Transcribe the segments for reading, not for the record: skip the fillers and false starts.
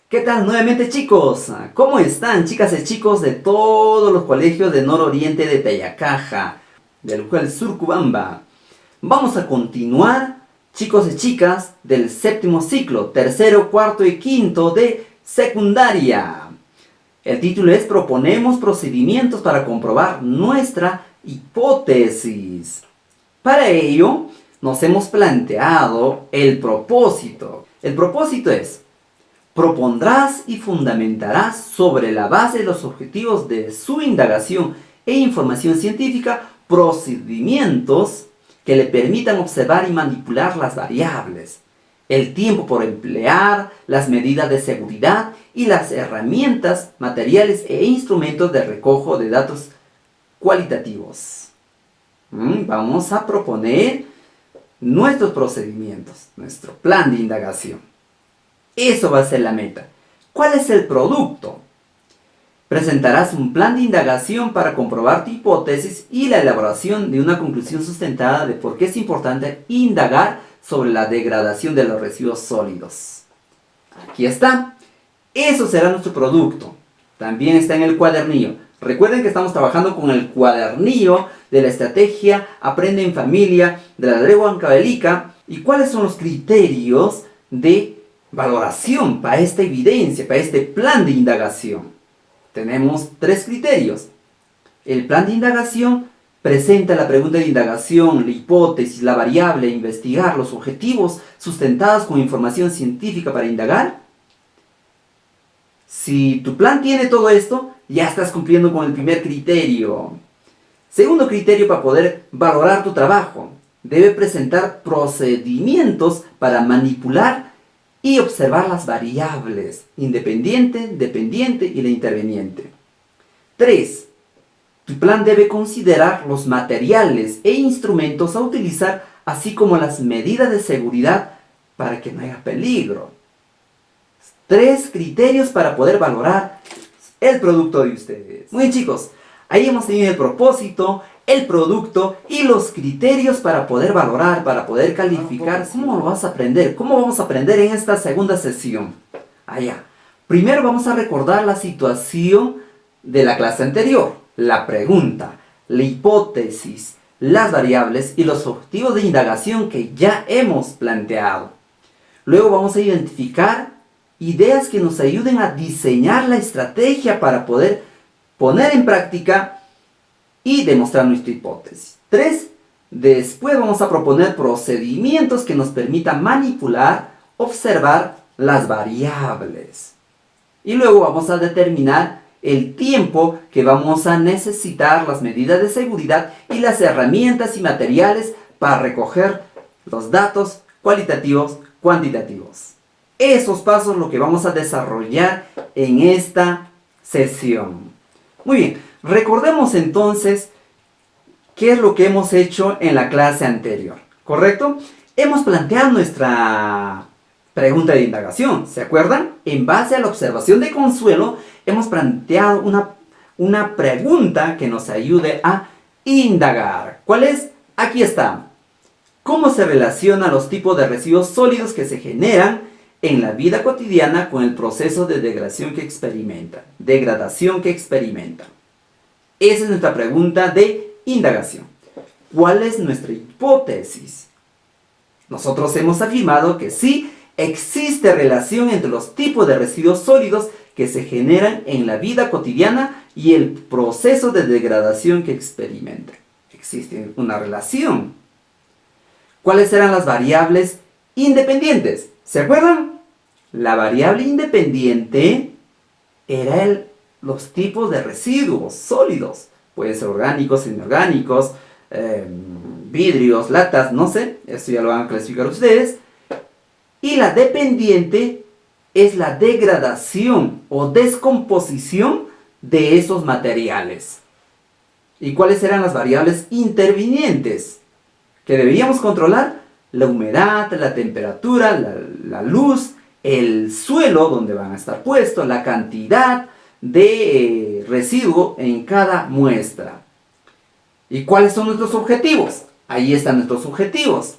¿Qué tal nuevamente, chicos? ¿Cómo están, chicas y chicos de todos los colegios de nororiente de Tayacaja, del cual Surcubamba? Vamos a continuar, chicos y chicas, del séptimo ciclo, tercero, cuarto y quinto de secundaria. El título es Proponemos procedimientos para comprobar nuestra hipótesis. Para ello, nos hemos planteado el propósito. El propósito es: propondrás y fundamentarás sobre la base de los objetivos de su indagación e información científica procedimientos que le permitan observar y manipular las variables, el tiempo por emplear, las medidas de seguridad y las herramientas, materiales e instrumentos de recojo de datos cualitativos. Vamos a proponer nuestros procedimientos, nuestro plan de indagación. Eso va a ser la meta. ¿Cuál es el producto? Presentarás un plan de indagación para comprobar tu hipótesis y la elaboración de una conclusión sustentada de por qué es importante indagar sobre la degradación de los residuos sólidos. Aquí está. Eso será nuestro producto. También está en el cuadernillo. Recuerden que estamos trabajando con el cuadernillo de la estrategia Aprende en Familia de la lengua ancabelica. ¿Y cuáles son los criterios de valoración para esta evidencia, para este plan de indagación? Tenemos 3 criterios. El plan de indagación presenta la pregunta de indagación, la hipótesis, la variable a investigar, los objetivos sustentados con información científica para indagar. Si tu plan tiene todo esto, ya estás cumpliendo con el primer criterio. Segundo criterio para poder valorar tu trabajo: debe presentar procedimientos para manipular y observar las variables independiente, dependiente y la interveniente. 3. Tu plan debe considerar los materiales e instrumentos a utilizar, así como las medidas de seguridad para que no haya peligro. 3 criterios para poder valorar el producto de ustedes. Muy bien, chicos, ahí hemos tenido el propósito, el producto y los criterios para poder valorar, para poder calificar. ¿Cómo lo vas a aprender? ¿Cómo vamos a aprender en esta segunda sesión? Allá. Primero vamos a recordar la situación de la clase anterior, la pregunta, la hipótesis, las variables y los objetivos de indagación que ya hemos planteado. Luego vamos a identificar ideas que nos ayuden a diseñar la estrategia para poder poner en práctica y demostrar nuestra hipótesis. 3. Después vamos a proponer procedimientos que nos permitan manipular, observar las variables. Y luego vamos a determinar el tiempo que vamos a necesitar, las medidas de seguridad y las herramientas y materiales para recoger los datos cualitativos, cuantitativos. Esos pasos lo que vamos a desarrollar en esta sesión. Muy bien, recordemos entonces qué es lo que hemos hecho en la clase anterior, ¿correcto? Hemos planteado nuestra pregunta de indagación, ¿se acuerdan? En base a la observación de Consuelo, hemos planteado una pregunta que nos ayude a indagar. ¿Cuál es? Aquí está. ¿Cómo se relacionan los tipos de residuos sólidos que se generan en la vida cotidiana con el proceso de degradación que experimentan? Esa es nuestra pregunta de indagación. ¿Cuál es nuestra hipótesis? Nosotros hemos afirmado que sí existe relación entre los tipos de residuos sólidos que se generan en la vida cotidiana y el proceso de degradación que experimentan. Existe una relación. ¿Cuáles eran las variables independientes? ¿Se acuerdan? La variable independiente era los tipos de residuos sólidos. Pueden ser orgánicos, inorgánicos, vidrios, latas, no sé. Eso ya lo van a clasificar ustedes. Y la dependiente es la degradación o descomposición de esos materiales. ¿Y cuáles eran las variables intervinientes que debíamos controlar? La humedad, la temperatura, la luz, el suelo donde van a estar puestos, la cantidad de residuo en cada muestra. ¿Y cuáles son nuestros objetivos? Ahí están nuestros objetivos.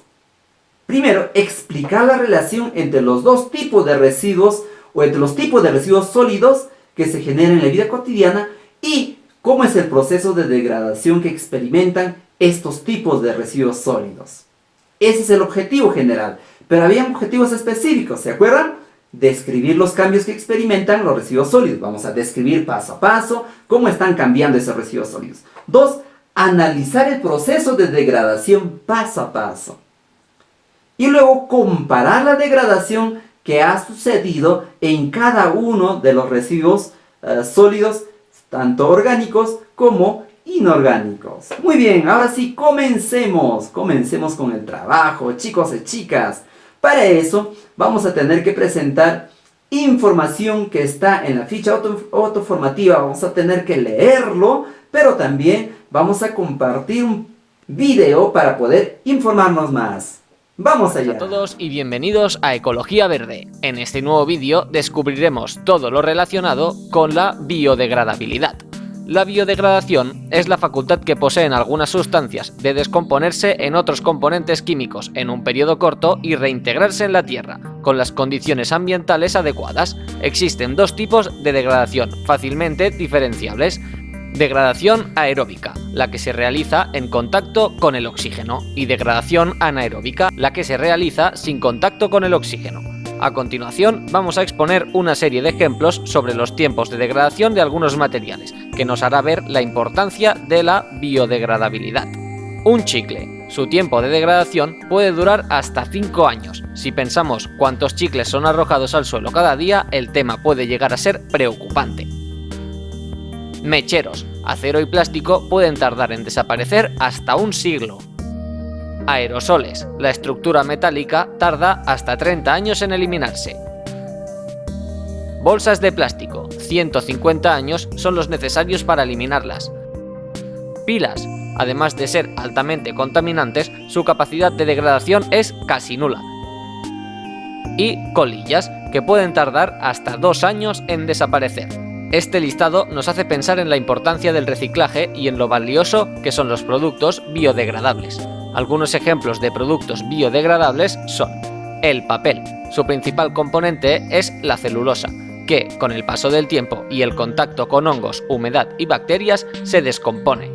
Primero, explicar la relación entre los dos tipos de residuos o entre los tipos de residuos sólidos que se generan en la vida cotidiana y cómo es el proceso de degradación que experimentan estos tipos de residuos sólidos. Ese es el objetivo general, pero había objetivos específicos, ¿se acuerdan? Describir los cambios que experimentan los residuos sólidos. Vamos a describir paso a paso cómo están cambiando esos residuos sólidos. 2. Analizar el proceso de degradación paso a paso. Y luego comparar la degradación que ha sucedido en cada uno de los residuos sólidos, tanto orgánicos como inorgánicos. Muy bien, ahora sí, comencemos con el trabajo, chicos y chicas. Para eso vamos a tener que presentar información que está en la ficha autoformativa, vamos a tener que leerlo, pero también vamos a compartir un video para poder informarnos más. ¡Vamos allá! Hola a todos y bienvenidos a Ecología Verde. En este nuevo vídeo descubriremos todo lo relacionado con la biodegradabilidad. La biodegradación es la facultad que poseen algunas sustancias de descomponerse en otros componentes químicos en un periodo corto y reintegrarse en la tierra, con las condiciones ambientales adecuadas. Existen dos tipos de degradación fácilmente diferenciables. Degradación aeróbica, la que se realiza en contacto con el oxígeno, y degradación anaeróbica, la que se realiza sin contacto con el oxígeno. A continuación vamos a exponer una serie de ejemplos sobre los tiempos de degradación de algunos materiales, que nos hará ver la importancia de la biodegradabilidad. Un chicle. Su tiempo de degradación puede durar hasta 5 años. Si pensamos cuántos chicles son arrojados al suelo cada día, el tema puede llegar a ser preocupante. Mecheros. Acero y plástico pueden tardar en desaparecer hasta un siglo. Aerosoles. La estructura metálica tarda hasta 30 años en eliminarse. Bolsas de plástico. 150 años son los necesarios para eliminarlas. Pilas. Además de ser altamente contaminantes, su capacidad de degradación es casi nula. Y colillas, que pueden tardar hasta 2 años en desaparecer. Este listado nos hace pensar en la importancia del reciclaje y en lo valioso que son los productos biodegradables. Algunos ejemplos de productos biodegradables son el papel. Su principal componente es la celulosa, que con el paso del tiempo y el contacto con hongos, humedad y bacterias se descompone.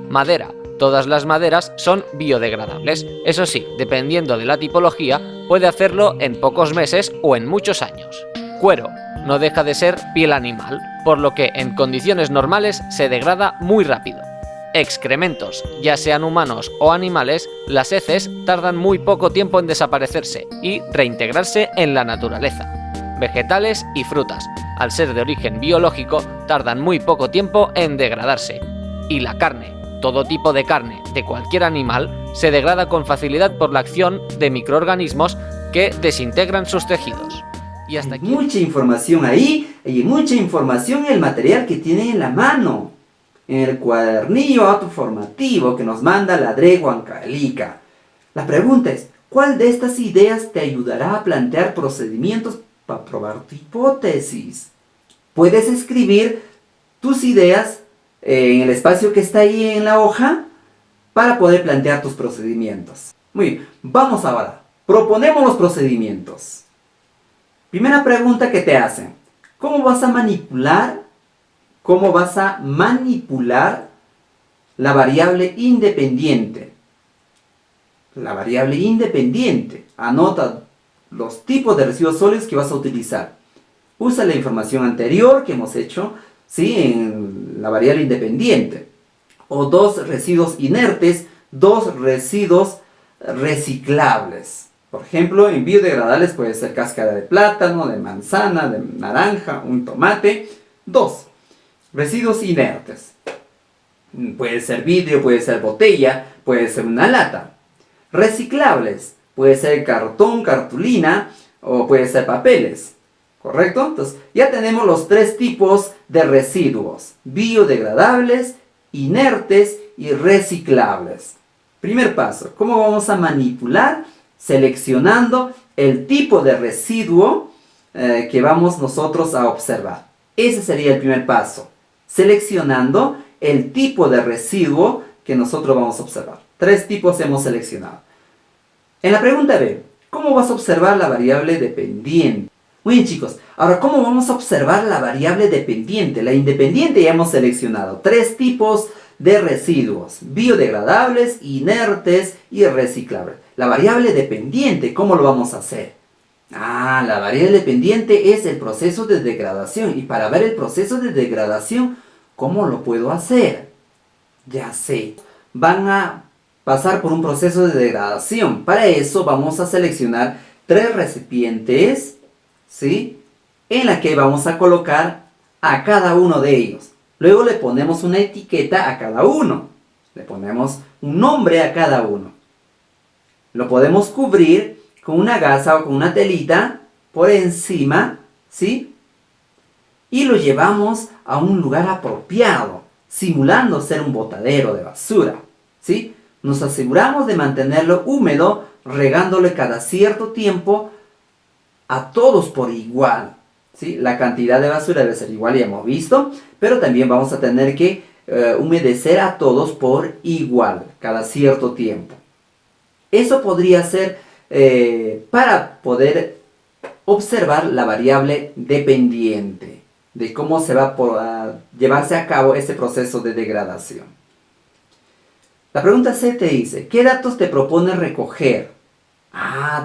Madera. Todas las maderas son biodegradables. Eso sí, dependiendo de la tipología, puede hacerlo en pocos meses o en muchos años. Cuero. No deja de ser piel animal, por lo que en condiciones normales se degrada muy rápido. Excrementos. Ya sean humanos o animales, las heces tardan muy poco tiempo en desaparecerse y reintegrarse en la naturaleza. Vegetales y frutas. Al ser de origen biológico, tardan muy poco tiempo en degradarse. Y la carne. Todo tipo de carne de cualquier animal se degrada con facilidad por la acción de microorganismos que desintegran sus tejidos. Y hasta aquí. Mucha información ahí y mucha información en el material que tienen en la mano, en el cuadernillo autoformativo que nos manda la Dre Huancalica. La pregunta es, ¿cuál de estas ideas te ayudará a plantear procedimientos para probar tu hipótesis? Puedes escribir tus ideas en el espacio que está ahí en la hoja para poder plantear tus procedimientos. Muy bien, vamos ahora. Proponemos los procedimientos. Primera pregunta que te hacen. ¿Cómo vas a manipular la variable independiente? La variable independiente. Anota los tipos de residuos sólidos que vas a utilizar. Usa la información anterior que hemos hecho, ¿sí?, en la variable independiente. O 2 residuos inertes, 2 residuos reciclables. Por ejemplo, en biodegradables puede ser cáscara de plátano, de manzana, de naranja, un tomate. 2. Residuos inertes. Puede ser vidrio, puede ser botella, puede ser una lata. Reciclables. Puede ser cartón, cartulina o puede ser papeles. ¿Correcto? Entonces, ya tenemos los 3 tipos de residuos. Biodegradables, inertes y reciclables. Primer paso. ¿Cómo vamos a manipular? Seleccionando el tipo de residuo que vamos nosotros a observar. Ese sería el primer paso. Seleccionando el tipo de residuo que nosotros vamos a observar. 3 tipos hemos seleccionado. En la pregunta B, ¿cómo vas a observar la variable dependiente? Muy bien, chicos, ahora ¿cómo vamos a observar la variable dependiente? La independiente ya hemos seleccionado 3 tipos de residuos: biodegradables, inertes y reciclables. La variable dependiente, ¿cómo lo vamos a hacer? La variable dependiente es el proceso de degradación. Y para ver el proceso de degradación, ¿cómo lo puedo hacer? Ya sé, van a pasar por un proceso de degradación. Para eso vamos a seleccionar 3 recipientes, ¿sí? En la que vamos a colocar a cada uno de ellos. Luego le ponemos una etiqueta a cada uno. Le ponemos un nombre a cada uno. Lo podemos cubrir con una gasa o con una telita por encima, ¿sí? Y lo llevamos a un lugar apropiado, simulando ser un botadero de basura, ¿sí? Nos aseguramos de mantenerlo húmedo, regándole cada cierto tiempo a todos por igual, ¿sí? La cantidad de basura debe ser igual, ya hemos visto, pero también vamos a tener que humedecer a todos por igual, cada cierto tiempo. Eso podría ser para poder observar la variable dependiente, de cómo se va a llevarse a cabo este proceso de degradación. La pregunta C te dice, ¿qué datos te propone recoger?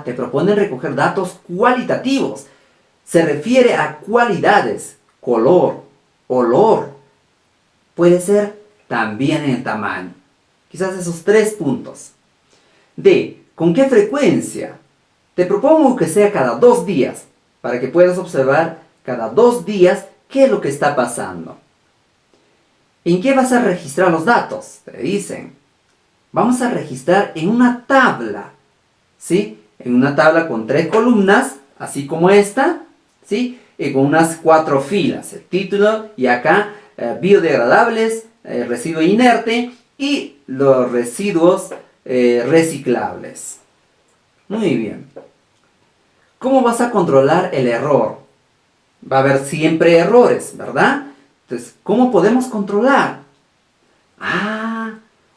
Te propone recoger datos cualitativos. Se refiere a cualidades, color, olor. Puede ser también en tamaño. Quizás esos 3 puntos. D, ¿con qué frecuencia? Te propongo que sea cada 2 días, para que puedas observar cada 2 días qué es lo que está pasando. ¿En qué vas a registrar los datos? Te dicen. Vamos a registrar en una tabla, ¿sí? En una tabla con 3 columnas, así como esta, ¿sí? Y con unas 4 filas. El título y acá biodegradables, residuo inerte y los residuos reciclables. Muy bien. ¿Cómo vas a controlar el error? Va a haber siempre errores, ¿verdad? Entonces, ¿cómo podemos controlar?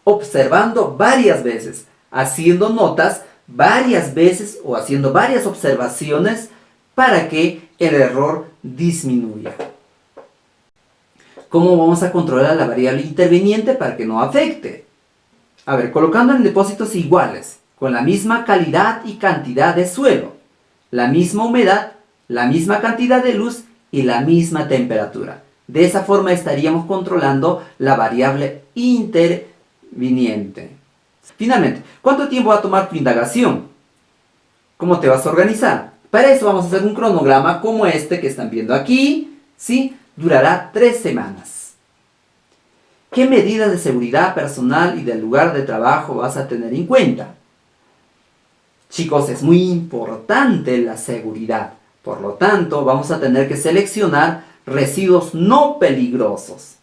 Observando varias veces, haciendo notas varias veces o haciendo varias observaciones para que el error disminuya. ¿Cómo vamos a controlar la variable interviniente para que no afecte? Colocando en depósitos iguales, con la misma calidad y cantidad de suelo, la misma humedad, la misma cantidad de luz y la misma temperatura. De esa forma estaríamos controlando la variable interviniente. Finalmente, ¿cuánto tiempo va a tomar tu indagación? ¿Cómo te vas a organizar? Para eso vamos a hacer un cronograma como este que están viendo aquí, ¿sí? Durará 3 semanas. ¿Qué medidas de seguridad personal y del lugar de trabajo vas a tener en cuenta? Chicos, es muy importante la seguridad. Por lo tanto, vamos a tener que seleccionar residuos no peligrosos,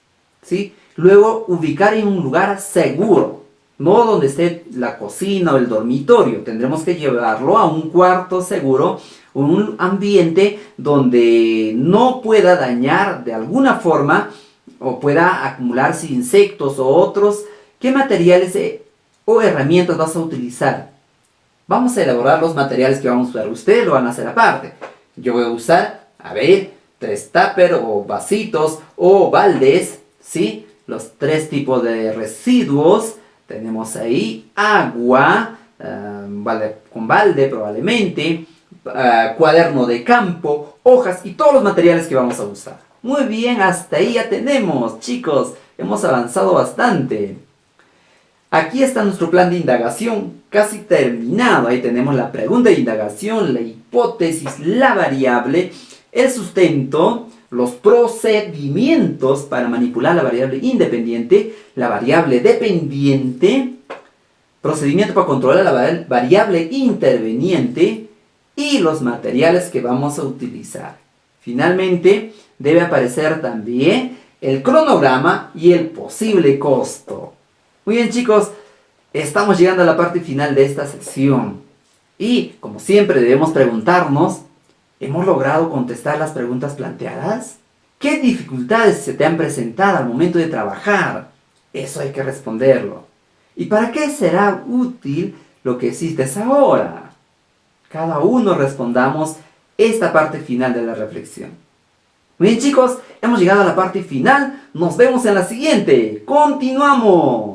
¿sí? Luego, ubicar en un lugar seguro, no donde esté la cocina o el dormitorio. Tendremos que llevarlo a un cuarto seguro, un ambiente donde no pueda dañar de alguna forma o pueda acumularse insectos o otros. ¿Qué materiales o herramientas vas a utilizar? Vamos a elaborar los materiales que vamos a usar. Ustedes lo van a hacer aparte. Yo voy a usar, 3 tupper o vasitos o baldes, ¿sí? Los 3 tipos de residuos. Tenemos ahí agua, con balde probablemente, cuaderno de campo, hojas y todos los materiales que vamos a usar. Muy bien, hasta ahí ya tenemos, chicos. Hemos avanzado bastante. Aquí está nuestro plan de indagación, casi terminado. Ahí tenemos la pregunta de indagación, la hipótesis, la variable, el sustento, los procedimientos para manipular la variable independiente, la variable dependiente, procedimiento para controlar la variable interveniente y los materiales que vamos a utilizar. Finalmente, debe aparecer también el cronograma y el posible costo. Muy bien, chicos, estamos llegando a la parte final de esta sesión. Y, como siempre, debemos preguntarnos, ¿hemos logrado contestar las preguntas planteadas? ¿Qué dificultades se te han presentado al momento de trabajar? Eso hay que responderlo. ¿Y para qué será útil lo que hiciste ahora? Cada uno respondamos esta parte final de la reflexión. Muy bien chicos, hemos llegado a la parte final. Nos vemos en la siguiente. ¡Continuamos!